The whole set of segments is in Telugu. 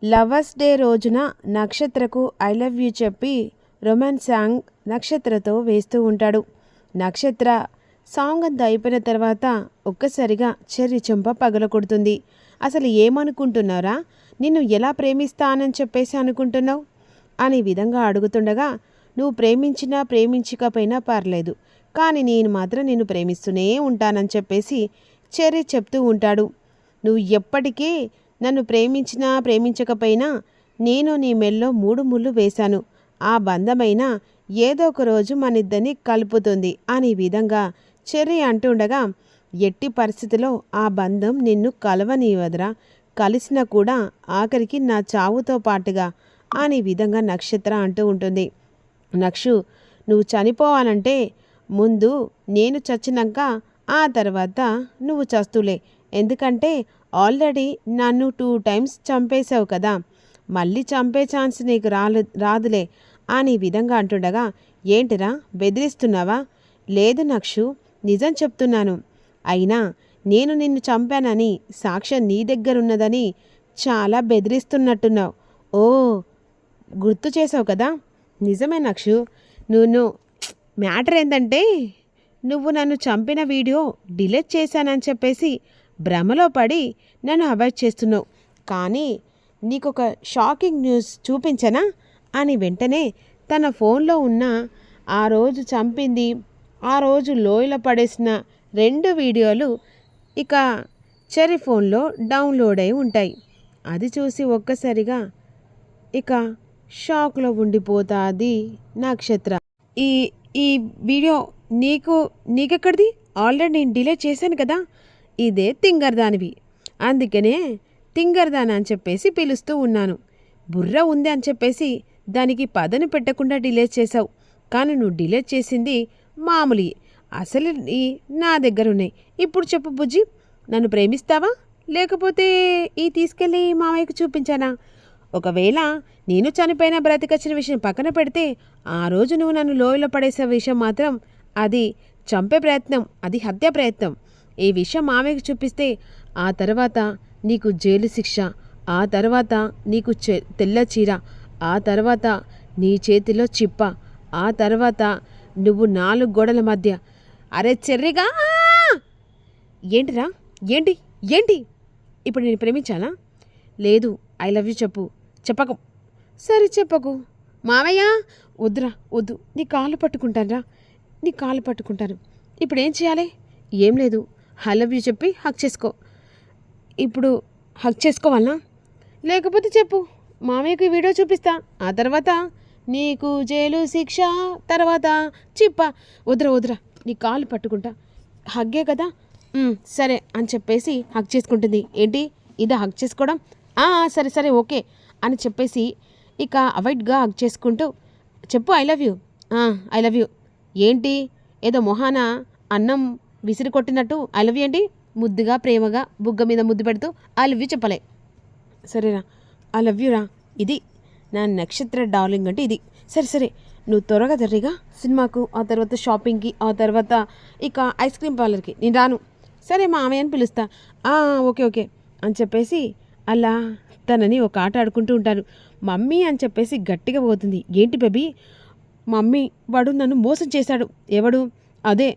లవర్స్ డే రోజున నక్షత్రకు ఐ లవ్ యూ చెప్పి రొమాన్స్ సాంగ్ నక్షత్రతో వేస్తూ ఉంటాడు. నక్షత్ర సాంగ్ అంతా అయిపోయిన తర్వాత ఒక్కసారిగా చెర్రి చెంప పగలకొడుతుంది. అసలు ఏమనుకుంటున్నారా, నిన్ను ఎలా ప్రేమిస్తానని చెప్పేసి అనుకుంటున్నావు అనే విధంగా అడుగుతుండగా, నువ్వు ప్రేమించినా ప్రేమించకపోయినా పర్లేదు, కానీ నేను మాత్రం నిన్ను ప్రేమిస్తూనే ఉంటానని చెప్పేసి చెర్రి చెప్తూ ఉంటాడు. నువ్వు ఎప్పటికీ నన్ను ప్రేమించినా ప్రేమించకపోయినా నేను నీ మెల్లో 3 ముళ్ళు వేశాను. ఆ బంధమైన ఏదో ఒక రోజు మనిద్దరిని కలుపుతుంది అనే విధంగా చెర్రి అంటుండగా, ఎట్టి పరిస్థితిలో ఆ బంధం నిన్ను కలవనీవదరా, కలిసినా కూడా ఆఖరికి నా చావుతో పాటుగా అనే విధంగా నక్షత్ర అంటూ ఉంటుంది. నక్షు, నువ్వు చనిపోవాలంటే ముందు నేను చచ్చినాక ఆ తర్వాత నువ్వు చస్తులే. ఎందుకంటే ఆల్రెడీ నన్ను 2 టైమ్స్ చంపేశావు కదా, మళ్ళీ చంపే ఛాన్స్ నీకు రాదులే అని విధంగా అంటుండగా, ఏంటిరా బెదిరిస్తున్నావా? లేదు నక్షు, నిజం చెప్తున్నాను. అయినా నేను నిన్ను చంపానని సాక్ష్యం నీ దగ్గరున్నదని చాలా బెదిరిస్తున్నట్టున్నావు. ఓ, గుర్తు చేసావు కదా. నిజమే నక్షు, నువ్వు మ్యాటర్ ఏంటంటే నువ్వు నన్ను చంపిన వీడియో డిలీట్ చేశానని చెప్పేసి భ్రమలో పడి నన్ను అవాయిడ్ చేస్తున్నావు. కానీ నీకొక షాకింగ్ న్యూస్ చూపించనా అని వెంటనే తన ఫోన్లో ఉన్న ఆ రోజు చంపింది, ఆ రోజు లోయలో పడేసిన 2 వీడియోలు ఇక చెర్రి ఫోన్లో డౌన్లోడ్ అయి ఉంటాయి. అది చూసి ఒక్కసారిగా ఇక షాక్లో ఉండిపోతుంది నక్షత్ర. ఈ ఈ వీడియో నీకెక్కడిది? ఆల్రెడీ నేను డిలీట్ చేశాను కదా. ఇదే తింగర్దానివి, అందుకనే తింగర్దాన అని చెప్పేసి పిలుస్తూ ఉన్నాను. బుర్ర ఉంది అని చెప్పేసి దానికి పదని పెట్టకుండా డిలీట్ చేసావు. కానీ నువ్వు డిలీట్ చేసింది మామూలు, అసలు నా దగ్గర ఉన్నాయి. ఇప్పుడు చెప్పు బుజ్జి, నన్ను ప్రేమిస్తావా లేకపోతే ఈ తీసుకెళ్ళి మామయ్యకు చూపించానా? ఒకవేళ నేను చనిపోయిన బ్రతికొచ్చిన విషయం పక్కన పెడితే, ఆ రోజు నువ్వు నన్ను లోయలో పడేసే విషయం మాత్రం అది చంపే ప్రయత్నం, అది హత్య ప్రయత్నం. ఈ విషయం మామయ్యకు చూపిస్తే ఆ తర్వాత నీకు జైలు శిక్ష, ఆ తర్వాత నీకు తెల్ల చీర, ఆ తర్వాత నీ చేతిలో చిప్ప, ఆ తర్వాత నువ్వు 4 గోడల మధ్య. అరే చెర్రిగా, ఏంటిరా? ఏంటి ఏంటి ఇప్పుడు నేను ప్రేమించానా? లేదు, ఐ లవ్ యూ చెప్పు. చెప్పకు. సరే చెప్పకు. మామయ్య, వద్దురా, వద్దు, నీ కాళ్ళు పట్టుకుంటానురా, నీ కాళ్ళు పట్టుకుంటాను. ఇప్పుడు ఏం చేయాలి? ఏం లేదు, ఐ లవ్ యూ చెప్పి హక్ చేసుకో. ఇప్పుడు హక్ చేసుకోవాలనా? లేకపోతే చెప్పు, మామయ్యకు ఈ వీడియో చూపిస్తా, ఆ తర్వాత నీకు జైలు శిక్ష, తర్వాత చిప్ప. వద్దురా వద్దురా, నీ కాళ్ళు పట్టుకుంటా, హగ్గే కదా. సరే అని చెప్పేసి హక్ చేసుకుంటుంది. ఏంటి ఇదా హక్ చేసుకోవడం? సరే సరే ఓకే అని చెప్పేసి ఇక అవాయిడ్గా హక్ చేసుకుంటూ, చెప్పు I love you. I love you ఏంటి? ఏదో మొహాన అన్నం విసిరి కొట్టినట్టు ఐ లవ్ యూ ఏంటి? ముద్దుగా ప్రేమగా బుగ్గ మీద ముద్దు పెడుతూ ఐ లవ్ యూ చెప్పలే. సరేరా, ఐ లవ్ యూ రా, ఇది నా నక్షత్ర డార్లింగ్ అంటే ఇది. సరే సరే, నువ్వు త్వరగా జరిగా సినిమాకు, ఆ తర్వాత షాపింగ్కి, ఆ తర్వాత ఇక ఐస్ క్రీమ్ పార్లర్కి నేను రాను. సరే మామయ్యని పిలుస్తా. ఓకే ఓకే అని చెప్పేసి అలా తనని ఒక ఆట ఆడుకుంటూ ఉంటారు. మమ్మీ అని చెప్పేసి గట్టిగా పోతుంది. ఏంటి బేబీ? మమ్మీ, వాడు నన్ను మోసం చేశాడు. ఎవడు? అదే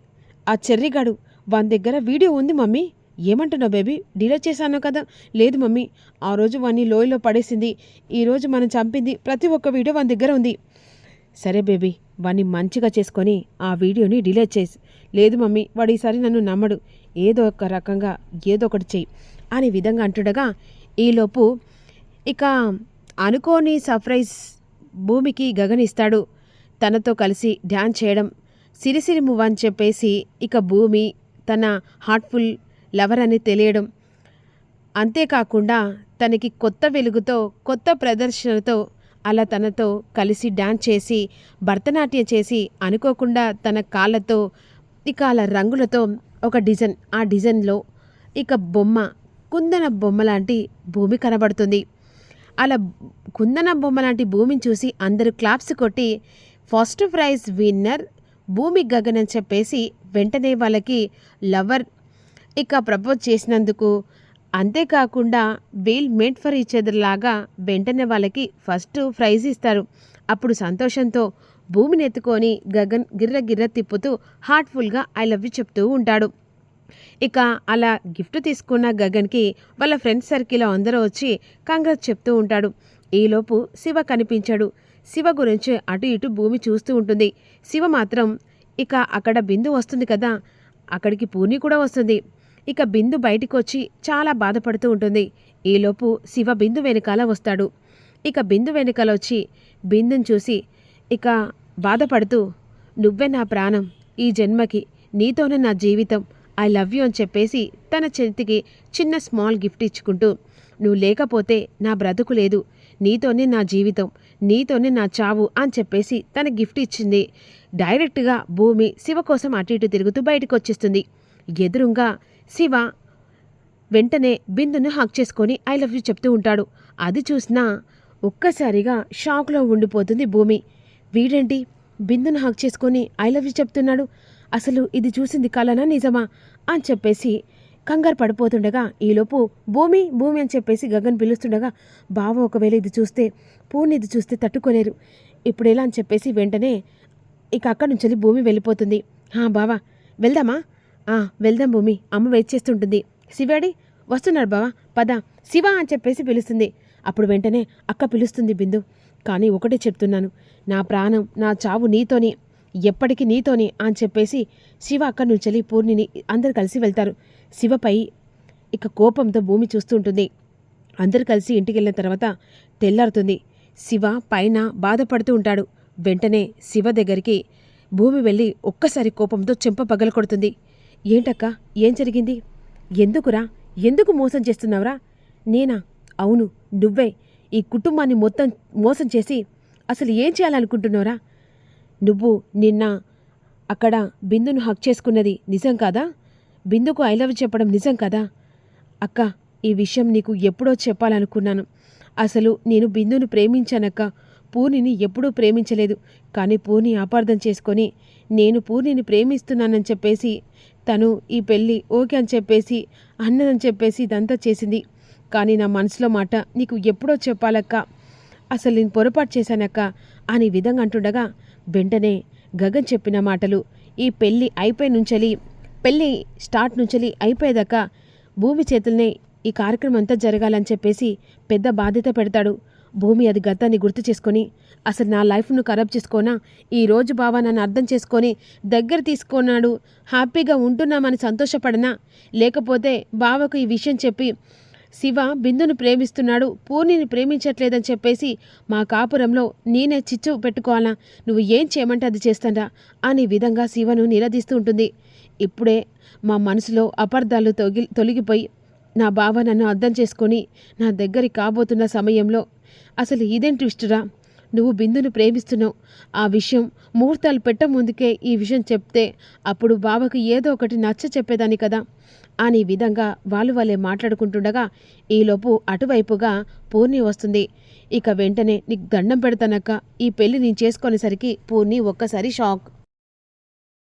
ఆ చెర్రిగాడు, వాని దగ్గర వీడియో ఉంది మమ్మీ. ఏమంటున్నావు బేబీ? డిలీట్ చేశాను కదా. లేదు మమ్మీ, ఆ రోజు వాన్ని లోయలో పడేసింది, ఈరోజు మనం చంపింది, ప్రతి ఒక్క వీడియో వాని దగ్గర ఉంది. సరే బేబీ, వాన్ని మంచిగా చేసుకొని ఆ వీడియోని డిలీట్ చేసి. లేదు మమ్మీ, వాడు ఈసారి నన్ను నమ్మడు, ఏదో ఒక రకంగా ఏదో ఒకటి చెయ్యి అనే విధంగా అంటుండగా, ఈలోపు ఇక అనుకోని సర్ప్రైజ్ భూమికి గగన్ ఇస్తాడు. తనతో కలిసి డ్యాన్స్ చేయడం, సిరిసిరి మువ్వ అని చెప్పేసి ఇక భూమి తన హార్ట్ఫుల్ లవర్ అని తెలియడం, అంతేకాకుండా తనకి కొత్త వెలుగుతో కొత్త ప్రదర్శనతో అలా తనతో కలిసి డ్యాన్స్ చేసి భరతనాట్యం చేసి అనుకోకుండా తన కాళ్ళతో ఇక అలా రంగులతో ఒక డిజైన్, ఆ డిజైన్లో ఇక బొమ్మ, కుందన బొమ్మ లాంటి భూమి కనబడుతుంది. అలా కుందన బొమ్మ లాంటి భూమిని చూసి అందరూ క్లాప్స్ కొట్టి ఫస్ట్ ప్రైజ్ విన్నర్ భూమి గగన్ అని చెప్పేసి వెంటనే వాళ్ళకి లవర్ ఇక ప్రపోజ్ చేసినందుకు అంతేకాకుండా we'll made for each other లాగా వెంటనే వాళ్ళకి ఫస్ట్ ప్రైజ్ ఇస్తారు. అప్పుడు సంతోషంతో భూమిని ఎత్తుకొని గగన్ గిర్ర గిర్ర తిప్పుతూ హార్ట్ఫుల్గా ఐ లవ్ యూ చెప్తూ ఉంటాడు. ఇక అలా గిఫ్ట్ తీసుకున్న గగన్కి వాళ్ళ ఫ్రెండ్స్ సర్కిల్ అందరూ వచ్చి కంగ్రాట్స్ చెప్తూ ఉంటాడు. ఈలోపు శివ కనిపించాడు. శివ గురించి అటు ఇటు భూమి చూస్తూ ఉంటుంది. శివ మాత్రం ఇక అక్కడ బిందు వస్తుంది కదా, అక్కడికి పూర్ణి కూడా వస్తుంది. ఇక బిందు బయటికి వచ్చి చాలా బాధపడుతూ ఉంటుంది. ఈలోపు శివ బిందు వెనకాల వస్తాడు. ఇక బిందు వెనకాల వచ్చి బిందుని చూసి ఇక బాధపడుతూ, నువ్వే నా ప్రాణం, ఈ జన్మకి నీతోనే నా జీవితం, ఐ లవ్ యూ అని చెప్పేసి తన చేతికి చిన్న స్మాల్ గిఫ్ట్ ఇచ్చుకుంటూ, నువ్వు లేకపోతే నా బ్రతుకు లేదు, నీతోనే నా జీవితం, నీతోనే నా చావు అని చెప్పేసి తన గిఫ్ట్ ఇచ్చింది. డైరెక్ట్గా భూమి శివ కోసం అటు ఇటు తిరుగుతూ బయటకు వచ్చేస్తుంది. ఎదురుగా శివ వెంటనే బిందును హక్ చేసుకొని ఐ లవ్ యూ చెప్తూ ఉంటాడు. అది చూసినా ఒక్కసారిగా షాక్లో ఉండిపోతుంది భూమి. వీడేంటి బిందును హక్ చేసుకొని ఐ లవ్ యూ చెప్తున్నాడు, అసలు ఇది చూసింది కలనా నిజమా అని చెప్పేసి కంగారు పడిపోతుండగా ఈలోపు భూమి భూమి అని చెప్పేసి గగన్ పిలుస్తుండగా, బావ ఒకవేళ ఇది చూస్తే, పూర్ణి ఇది చూస్తే తట్టుకోలేరు, ఇప్పుడు ఎలా అని చెప్పేసి వెంటనే ఇక అక్కడి నుంచి భూమి వెళ్ళిపోతుంది. బావా వెళ్దామా? వెళ్దాం భూమి, అమ్మ వెయిట్ చేస్తుంటుంది. శివాడి వస్తున్నాడు బావా, పద శివ అని చెప్పేసి పిలుస్తుంది. అప్పుడు వెంటనే అక్క పిలుస్తుంది బిందు. కానీ ఒకటే చెప్తున్నాను, నా ప్రాణం నా చావు నీతోని, ఎప్పటికీ నీతోని అని చెప్పేసి శివ అక్కడి నుంచి పూర్ణిని అందరు కలిసి వెళ్తారు. శివపై ఇక కోపంతో భూమి చూస్తూ ఉంటుంది. అందరు కలిసి ఇంటికి వెళ్ళిన తర్వాత తెల్లారుతుంది. శివ పైన బాధపడుతూ ఉంటాడు. వెంటనే శివ దగ్గరికి భూమి వెళ్ళి ఒక్కసారి కోపంతో చెంప పగలకొడుతుంది. ఏంటక్క, ఏం జరిగింది? ఎందుకురా, ఎందుకు మోసం చేస్తున్నావురా? నేనా? అవును నువ్వే. ఈ కుటుంబాన్ని మొత్తం మోసం చేసి అసలు ఏం చేయాలనుకుంటున్నావురా? నువ్వు నిన్న అక్కడ బిందును హక్ చేసుకున్నది నిజం కాదా? బిందుకు ఐ లవ్ చెప్పడం నిజం కదా? అక్క, ఈ విషయం నీకు ఎప్పుడో చెప్పాలనుకున్నాను. అసలు నేను బిందును ప్రేమించానక్క, పూర్ణిని ఎప్పుడూ ప్రేమించలేదు. కానీ పూర్ణి అపార్థం చేసుకొని నేను పూర్ణిని ప్రేమిస్తున్నానని చెప్పేసి తను ఈ పెళ్ళి ఓకే అని చెప్పేసి అన్నదని చెప్పేసి ఇదంతా చేసింది. కానీ నా మనసులో మాట నీకు ఎప్పుడో చెప్పాలక్క, అసలు నేను పొరపాటు చేశానక్క అని విధంగా అంటుండగా వెంటనే గగన్ చెప్పిన మాటలు, ఈ పెళ్ళి అయిపోయి నుంచలి, పెళ్ళి స్టార్ట్ నుంచలి అయిపోయేదాకా భూమి చేతుల్నే ఈ కార్యక్రమం అంతా జరగాలని చెప్పేసి పెద్ద బాధ్యత పెడతాడు. భూమి అది గతాన్ని గుర్తు చేసుకొని, అసలు నా లైఫ్ను ఖరాబ్ చేసుకోనా, ఈరోజు బావ నన్ను అర్థం చేసుకొని దగ్గర తీసుకున్నాడు, హ్యాపీగా ఉంటున్నామని సంతోషపడనా, లేకపోతే బావకు ఈ విషయం చెప్పి శివ బిందును ప్రేమిస్తున్నాడు, పూర్ణిని ప్రేమించట్లేదని చెప్పేసి మా కాపురంలో నేనే చిచ్చు పెట్టుకోవాలా, నువ్వు ఏం చేయమంటే అది చేస్తానరా అనే విధంగా శివను నిలదీస్తూ ఉంటుంది. ఇప్పుడే మా మనసులో అపార్థాలు తొలగిపోయి నా బావ నన్ను అర్థం చేసుకొని నా దగ్గరికి కాబోతున్న సమయంలో అసలు ఇదేం ట్విస్టురా, నువ్వు బిందును ప్రేమిస్తున్నావు, ఆ విషయం ముహూర్తాలు ముందుకే ఈ విషయం చెప్తే అప్పుడు బావకు ఏదో ఒకటి నచ్చ చెప్పేదాన్ని కదా అనే విధంగా వాళ్ళే మాట్లాడుకుంటుండగా ఈలోపు అటువైపుగా పూర్ణి వస్తుంది. ఇక వెంటనే నీకు దండం పెడతానక్క, ఈ పెళ్లి నేను చేసుకునేసరికి పూర్ణి ఒక్కసారి షాక్.